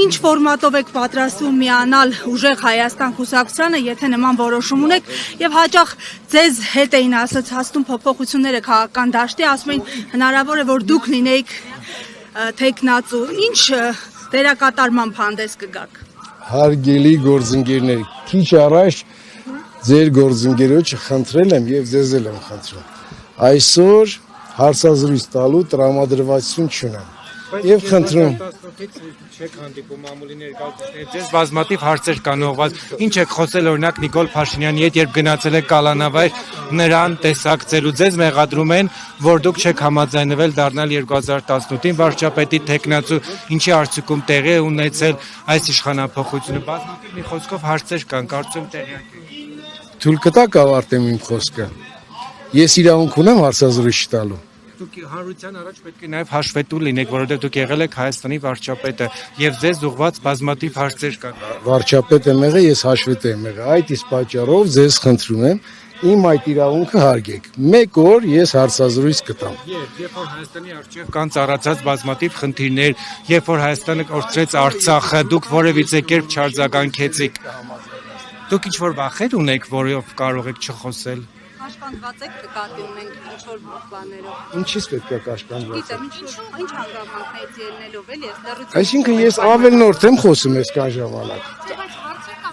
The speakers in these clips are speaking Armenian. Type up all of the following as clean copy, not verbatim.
Ինչ ֆորմատով եք պատրաստվում միանալ ուժեղ Հայաստան կուսակցությանը, եթե նման որոշում ունեք եւ հաճախ ձեզ հետ էին ասացածում փոփոխությունները քաղաքական դաշտի, ասում էին հնարավոր է որ դուք լինեիք տեխնացու, ինչ դերակատարման հանդես կգաք։ Հարգելի գործընկերներ, քիչ առաջ ձեր գործընկերոջը խնդրել եմ եւ ձեզ էլ եմ խնդրում։ Այսօր հարցազրույց տալու տրամադրվածություն չունեմ։ Եվ խնդրում չեք հանդիպում ամուլի ներկայացուցիչներ, ձեզ բազմաթիվ հարցեր կան ուղղված, ինչ եք խոսել օրինակ Նիկոլ Փաշինյանի հետ, երբ գնացել եք կալանավայր նրան տեսակցելու, ձեզ մեղադրում են, որ դուք չեք համաձայնվել դառնալ 2018-ին վարչապետի տեխնացու, ինչի արդյունքում տեղի է ունեցել այս իշխանափոխությունը, բազմաթիվ մի խոսքով հարցեր կան, կարծում տեղյակ եք։ Թույլ կտաք ավարտեմ իմ խոսքը։ Ես իրավունք ունեմ հարցազրույց տալու։ Դուք հանրության առաջ պետք է նաև հաշվետու լինեք, որովհետև դուք եղել եք Հայաստանի վարչապետը եւ ձեզ ուղղված բազմաթիվ հարցեր կան։ Վարչապետ եմ եղել, ես հաշվետու եմ եղել։ Այդ իսկ պատճառով ձեզ խնդրում եմ իմ այդ իրավունքը հարգեք։ Մեկ օր ես հարցազրույց կտամ։ Երբ որ Հայաստանի արչիվ կան ծառացած բազմաթիվ խնդիրներ, երբ որ Հայաստանը կորցրեց Արցախը, դուք որևիցե կերպ չարձագանքեցիք։ Դուք ինչ որ վախեր ունեք, որով կարող եք չխոսել։ Կաշկանդված եք նկատի ունենք ինչ որ բաներով։ Ինչից պետք է կաշկանդված։ Գիտեմ, ինչ հանգամանքներից ելնելով էլի ես լրացուցիչ։ Այսինքն ես ավելնորդ եմ խոսում այսքան ժամանակ։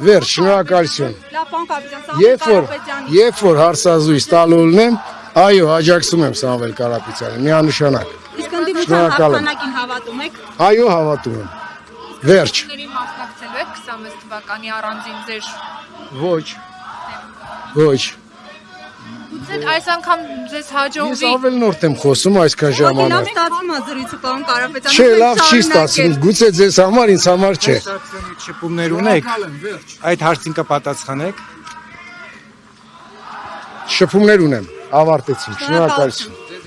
Վերջ, շնորհակալություն։ Լավ, պարոն կապիտան, Երբ որ հարցազրույց տալու ունեմ, այո, աջակցում եմ Սամվել Կարապետյանին, միանշանակ։ Իսկ ընդդիմության հաղթանակին հավատում եք։ Այո, հավատում եմ։ Վերջ։ Մասնակցելու եք 26 թվականի առանձին ձեր։ Ոչ։ Գուցե այս անգամ ձեզ Ես հաջողվի։ ավելնորդ եմ խոսում այսքան ժամանակ։ Լավ ստացվում է զրույցը, պարոն Կարապետյան։ Չէ, լավ չի ստացվում։ Գուցե ձեզ համար, ինձ համար չէ։ Շփումներ ունեք։ Այդ հարցին կպատասխանեք։ Շփումներ ունեմ, ավարտեցինք։ Շնորհակալություն։